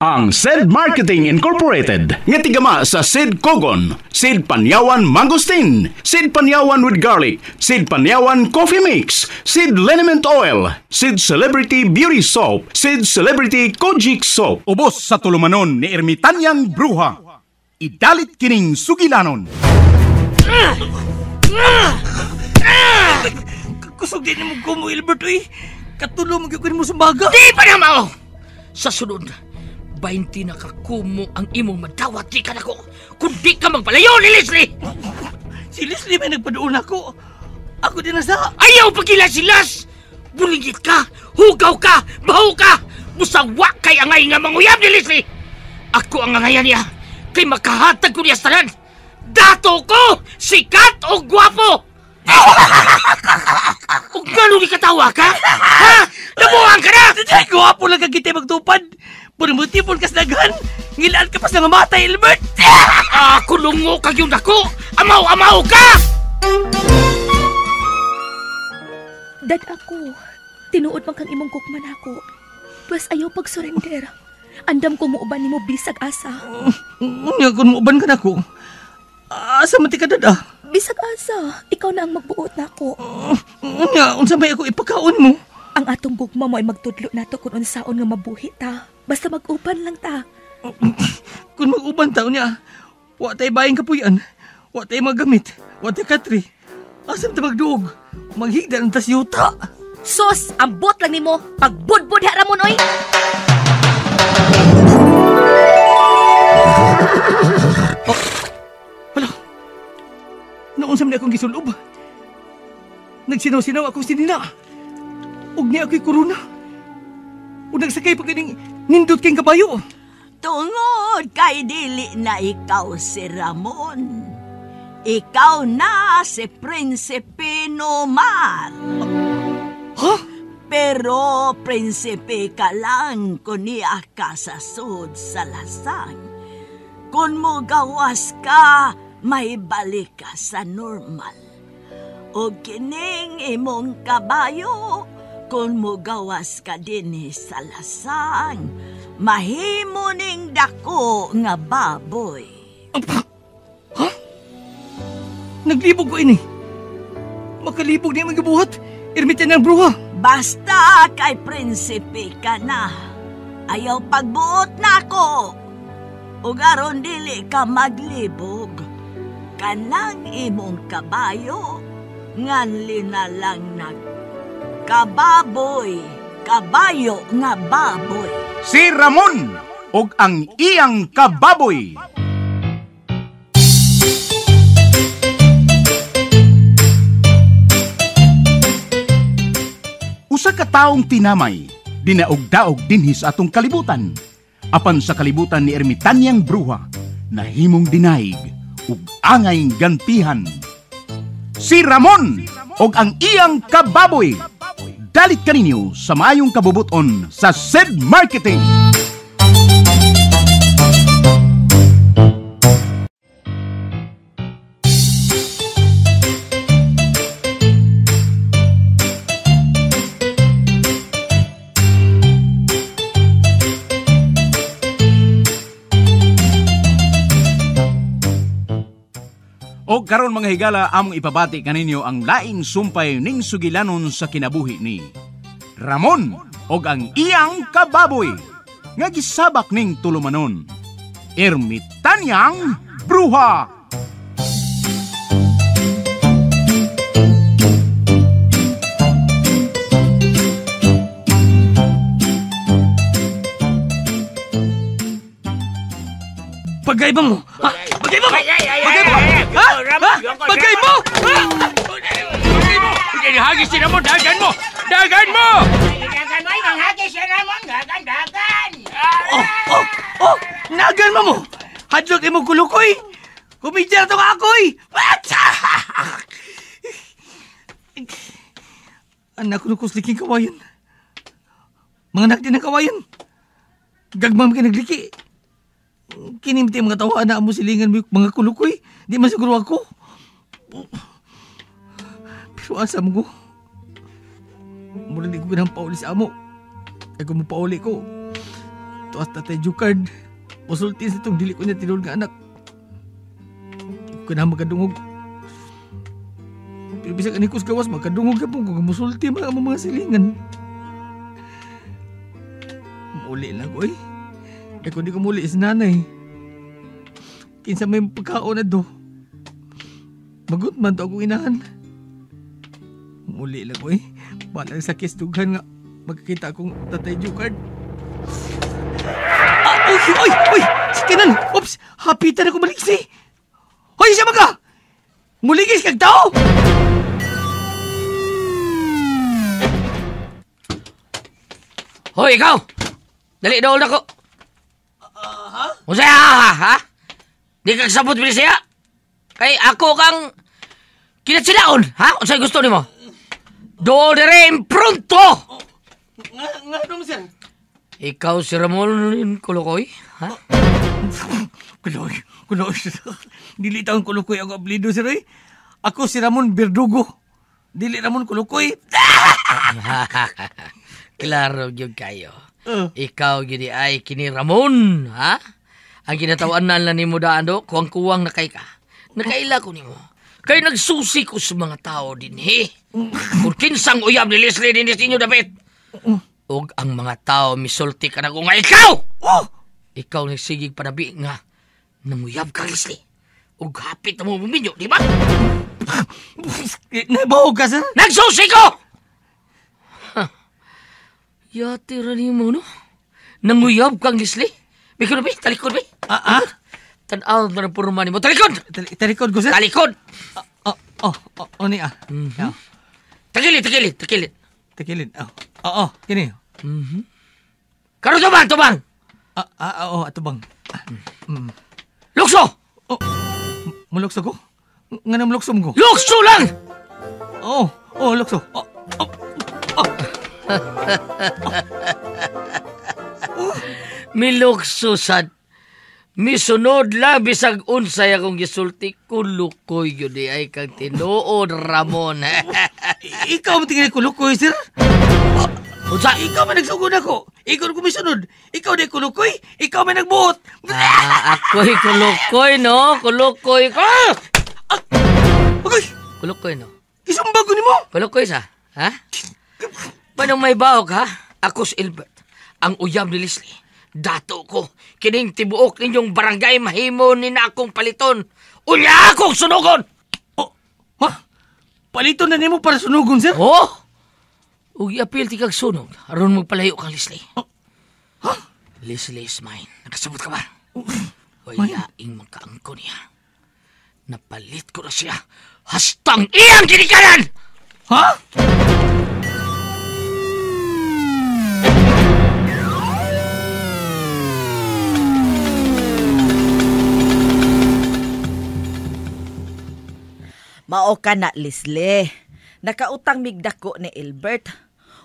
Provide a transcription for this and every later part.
Ang SED Marketing Incorporated nga tigama sa SED Kogon, SED Panyawan Mangosteen, SED Panyawan with Garlic, SED Panyawan Coffee Mix, SED Liniment Oil, SED Celebrity Beauty Soap, SED Celebrity Kojic Soap. Ubos sa tulumanon ni Ermitanyang Bruha. Idalit kining sugilanon. Kusog din mo kumo, Albert, uy. Katulong mo sa baga. Di pa na mao! Sa sunod, 20 na kakumo ang imong madawat di ka na ko. Kung di ka magpalayo ni Leslie! Si Leslie may nagpadoon ako. Ako din nasa... Ayaw pagkilasilas! Bulingit ka, hugaw ka, baho ka! Musawa kay angay nga manguyab ni Leslie! Ako ang angayan niya, kay makahatag ko niya sa tanan. Dato ko, sikat o gwapo! O gano'n ni katawa ka? Ha? Nabuhan ka na! Ay, gwapo lang kagiti magtupad. Purimuti-pun kas daghan. Ngilaan ka pas na mamatay, Albert. Kulungo kagyong dako! Amaw-amaw ka! Dad ako, tinuod man kang imong kukman ako. Plus ayaw pag-surrender. Andam ko muuban ni mo bisag asa. Nga kung muuban ka na ko. Asa mati ka, Dad, Bisag asa, ikaw na ang magbuot na ako. Nga, unsa may ako ipakaon mo? Ang atong gugma mo ay magtudlo nato kung unsaon nga mabuhi ta. Basta mag-uban lang ta. Kung mag-uban tao niya, wa tayo bayang kapuyan, wa tayo magamit, wa tayo katri. Asam ta magduog, maghigda ng tasyuta. Sos, ambot lang nimo pagbudbud haramon, oy! Hala, naunsam na akong gisulob. Nagsinaw-sinaw akong sinina. Ug niya ako'y korona. O nagsakay pa kaning nindot kayong kabayo. Tungod kay dili na ikaw si Ramon. Ikaw na si Prinsipe Nomar. Ha? Pero prinsipe ka lang kung niya ka sa sud sa lasang. Kung mo gawas ka, may balik ka sa normal. O kining imong kabayo, kung mo gawas ka din sa lasang, mahimo ning dako nga baboy. Ha? Naglibog ko ini. Makalibog niya magabuhat. Ermitan ng bruha. Basta kay prinsipe ka na. Ayaw pagbuot na ko. Ug aron dili ka maglibog. Kanang imong kabayo, nganli na lang kababoy, kabayo nga baboy. Si Ramon og ang iyang kababoy. Usa ka taong tinamay, dinaog-daog dinhi sa atong kalibutan. Apan sa kalibutan ni Ermitanyang Bruha, nahimong dinaig ug angay gantihan. Si Ramon og ang iyang kababoy. Dalit kaninyo sa maayong kabubuton sa SED Marketing. O karon mga higala, among ipabati kaninyo ang laing sumpay ning sugilanon sa kinabuhi ni Ramon og ang iyang kababoy nga gisabak ning tulumanon, Ermitanyang Bruha. Pagkaiba mo! Ha? Pagkaiba mo! Pagkaiba mo! Ha? Pagkaiba mo! Hagis si Ramon, dagan mo! Dagan mo! Dagan mo, ibang hagis si Ramon, dagan! Oh! Nagan mo! Hadlok imong kulukoy! Kumidya na itong akoy! Anak ko nukusliking kawayan. Mga anak din ng kawayan. Gagmam ka nagliki. Kinimti mga tawa na mo silingan mo mga kulukoy. Di man siguro ako. Pero asa mo ko? Mula di ko pinampauli sa amo. Ay kung mapauli ko, tuas Tatay Jukard. Musulti sa itong dili ko niya tinulog nga anak. Di ko na magkadungog. Pero bisag anikos gawas, magkadungog ka po kung musulti mga silingan. Muli lang ko eh. Eh kung di ko muli is nanay. Kinsa may pagkaon na do. Magut man to akong inahan. Muli lang ko eh. Balang sa kisdughan nga. Magkakita akong Tatay Jukard. Oy! Sikanan! Oops! Hapitan ako maliksi! Hoy, siya mga! Muligis kag tao! Hoy, ikaw! Dali, dool na ko. Ha? Musaya, ha? Di kang sabot bilis siya? Kay ako kang kinatsilaon, ha? Unsay gusto ni mo? Dool na rin pronto! Nga naman sir? Ikaw si Ramon Kulukoy, ha? Kuloy. Dili taong Kulukoy ako ablido sir eh. Ako si Ramon Verdugo. Dili Ramon Kulukoy. Klaro yun kayo. Ikaw gini ay kini Ramon, ha? Ang ginatawaan na ni mo daan do, kuwang-kuwang na kay ka. Nakaila ko ni mo. Kay nagsusi ko sa mga tao din, he. Kung kinsang uyab ni Leslie din ninyo, David. Og ang mga tao misulti ka na ko nga ikaw! Ikaw nagsigig panabi nga namuyab ka, Leslie. Og hapit na mo buminyo, di ba? Nabahog ka, sir? Nagsusi ko! Yati rin mo, no? Namuyab kang, Leslie. Bikon na, talikod, be. Tanaw na ng purman mo. Talikod! Talikod ko, sir? Talikod! Ni Takilid. Takilid. Oo, kini. Karo tubang! Oo, atubang. Lukso! Mulukso ko? Nga na mulukso mo ko? Lukso lang! Oo, lukso. Milukso sad. Misunod lang bisag unsay akong gisulti kulukoy yun ay kang tinuod, Ramon. Ikaw mo tingin kulukoy, sir? Unsa? Ikaw man nagsugod ako. Ikaw na kumisunod. Ikaw na kulukoy. Ikaw man nagbuot. Ako'y kulukoy, no? Kulukoy ko! Okay. Kulukoy, no? Isang bago ni mo. Kulukoy sa, ha? Manong may baok, ha? Ako si Albert, ang uyab ni Leslie. Dato ko, kining tibuok ninyong barangay mahimo ni na akong paliton. Unya akong sunugon! Ha? Paliton na nimo para sunugon, sir? Ug i-appeal ti kag sunog, aron magpalayo kang Leslie. Ha? Leslie is mine. Nakasabot ka ba? Wayaing magkaangko niya. Napalit ko na siya. Hastang iyang kinikanan! Ha? Mao ka na, Leslie. Nakautang migdako ni Albert.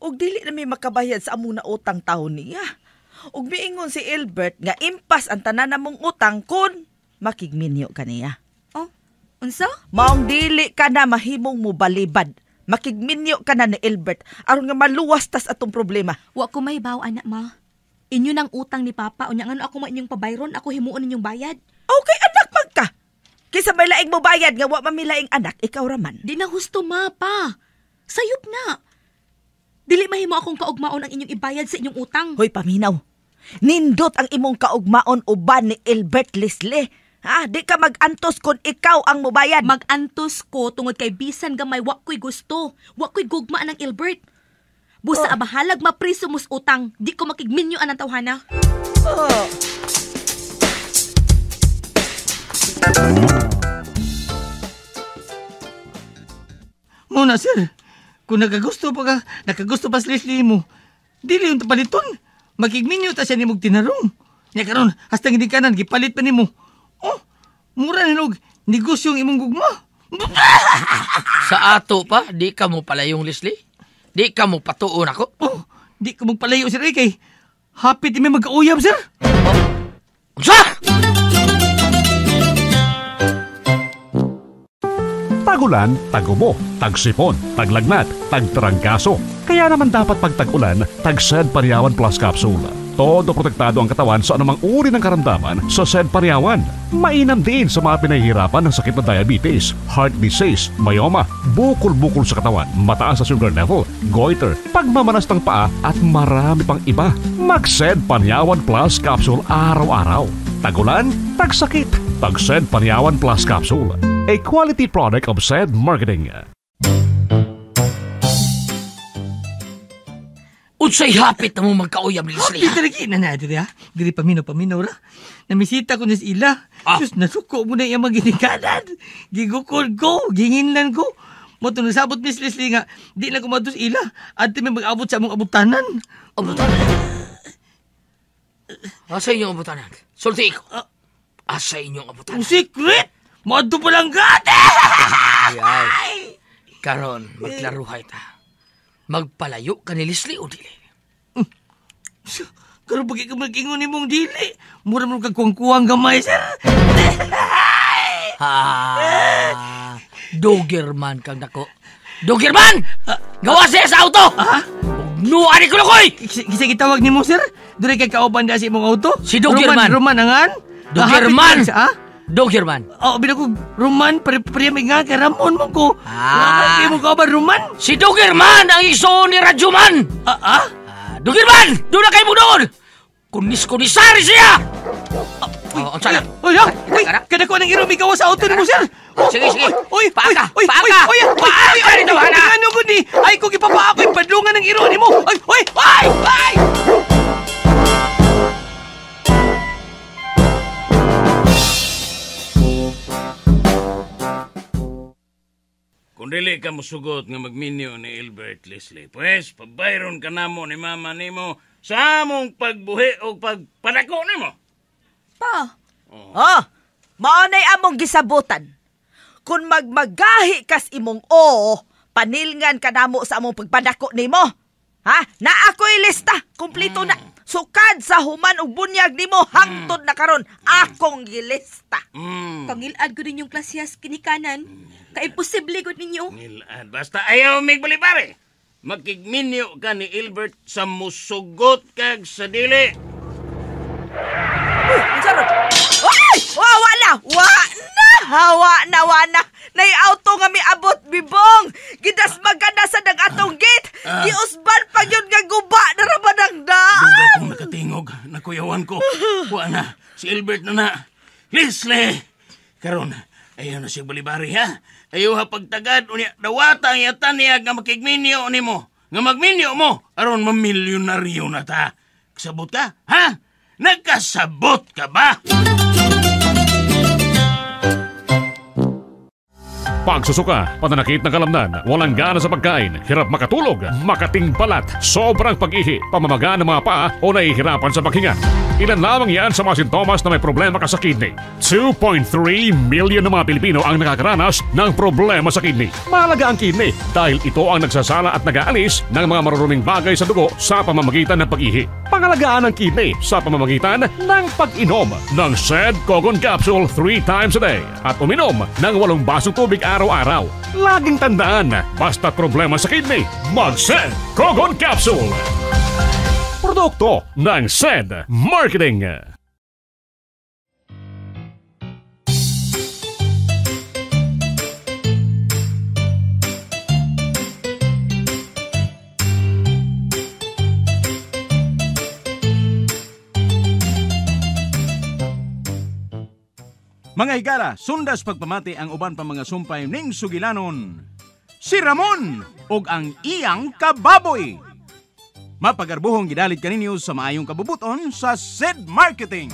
Ug dili na may makabayad sa among nautang taon niya. Ug miingon si Albert nga impas ang tanan namong utang kun makigminyo ka niya. Unsa? Maong dili ka na mahimong mubalibad. Makigminyo ka na ni Albert aron nga maluwas tas atong problema. Wa ko may baw, anak ma. Inyo nang utang ni Papa. Unya nga ako ma inyong pabayron, ako himuon ninyong bayad. Okay, anak magka. Kaysa may laing mo bayad nga wa mamilaing anak, ikaw raman. Di na husto, ma, pa. Sayop na. Dili mahimo akong kaugmaon ang inyong ibayad sa inyong utang. Hoy, paminaw. Nindot ang imong kaugmaon uban ni Albert, Leslie. Ha? Di ka mag-antos kung ikaw ang mubayad. Mag-antos ko tungod kay bisan gamay wa ko'y gusto. Wa ko'y gugma ng Albert. Busa abahalag mapriso mus utang. Di ko makigminyo anang tawhana. Muna, sir. Kung nakagusto pa sa Leslie mo, dili yung paliton. Makigminyo ta siya ni mong tinarong. Nya karon hasta hindi kanan, gipalit pa ni mo. Mura ninog, negosyo yung imong gugma. Sa ato pa, di ka mo palayong, Leslie? Di ka mo patuon ako? Di ka magpalayo, sir, kay hapit may magkauyab, sir. Unsa? Tagulan, tagubo, tagsipon, taglagnat, tagtarangkaso. Kaya naman dapat pag tag-ulan, tag-Sed Panyawan Plus Capsule. Todo protektado ang katawan sa anumang uri ng karamdaman sa SED Panyawan. Mainam din sa mga pinahihirapan ng sakit na diabetes, heart disease, myoma, bukol-bukol sa katawan, mataas sa sugar level, goiter, pagmamanas ng paa at marami pang iba. Mag-SED Panyawan Plus Capsule araw-araw. Tagulan, tagsakit. Tag-SED Panyawan Plus Capsule. A quality product of SED Marketing. Unsay hapit na mo magkauyab, Leslie, Di ha? talaga na natin ha. Dili paminaw ra. Namisita ko na si ila. Sus, nasuko mo na yung maginikanan. Gigukod ko, ginginlan ko. Mo ito nasabot, Miss Leslie nga, di na kumatos ila. At may mag-abot sa among abutanan. Abutanan? Asa inyong abutanan? Sulti ko. Asa inyong abutanan? Ang secret! Mado pa lang gata! Ay. Karon, maglaruhay ta. Magpalayo ka ni Leslie o dili? Karon pagi ka mag-ingon ni mong dili. Mura mo kagkuwang-kuwang gamay, sir. Dogerman kang dako. Dogerman! Gawa siya sa auto! Nuwa ni Kulukoy! Kisa gitawag ni mo, sir? Doon kay kauban na si mong auto? Si Dogerman. Roman angan? Dogerman! Ha? Dogerman. Oh, bila ko, Roman, pare-pare nga, kay Ramon mo ko. Kaya mo ka ba, Roman? Si Dogerman ang iso ni Radyoman! Dogerman! Doon na kayo mo doon! Kunis-kunisari siya! Ang salang. Uy, kada ko nang irumi gawa sa auto ni mo, sir. Sige. Uy, Paaka! Uy, Dito, hana! ano ko ni? Ay, kung ipapaa ko yung padlungan ng iro ni mo. Ay! Kung dili ka musugot nga magminyo ni Albert, Leslie, pues, pabayron ka namo ni mama nimo sa among pagbuhi o pagpadako nimo. Pa. Maunay among gisabutan. Kung magmagahi kas imong panilngan ka namo sa among pagpadako nimo. Ha? Na ako'y lista. Kumplito na. Sukad sa human ug bunyag nimo hangtod na karon akong gilista. Pangilad ko din yung klasyas kinikanan. Kaimposible ko ninyo. Ngilad, basta ayaw mig balibare. Makigminyo ka ni Albert sa musugot kag sa dili. Sarot. Ay! Hawa na. Nay auto nga miabot bibong. Gidas maganda sa atong gate. Giusban pa yun nga guba na ramanang daan. Dugay kong nakatingog, nakuyawan ko. Wa na, si Albert na. Leslie! Karon, ayaw na siya balibari ha. Ayaw ha pagtagad, unya dawata ang yatan niya nga makigminyo ni mo. Nga magminyo mo, aron mamilyonaryo na ta. Kasabot ka, ha? Nagkasabot ka ba? Pagsusuka, pananakit ng kalamnan, walang gana sa pagkain, hirap makatulog, makating balat, sobrang pag-ihi, pamamaga ng mga paa o nahihirapan sa paghinga. Ilan lamang yan sa mga sintomas na may problema ka sa kidney. 2.3 million na mga Pilipino ang nakakaranas ng problema sa kidney. Mahalaga ang kidney dahil ito ang nagsasala at nag-aalis ng mga maruruming bagay sa dugo sa pamamagitan ng pag-ihi. Pangalagaan ang kidney sa pamamagitan ng pag-inom ng SED Cogon Capsule 3 times a day at uminom ng 8 basong tubig araw-araw. Laging tandaan, basta problema sa kidney, mag-SED Cogon Capsule! Produkto ng SED Marketing. Mga higala, sundas pagpamati ang uban pa mga sumpay ning sugilanon. Si Ramon ug ang iyang kababoy. Mapagarbuhong gidalit kaninyo sa maayong kabubuton sa SED Marketing.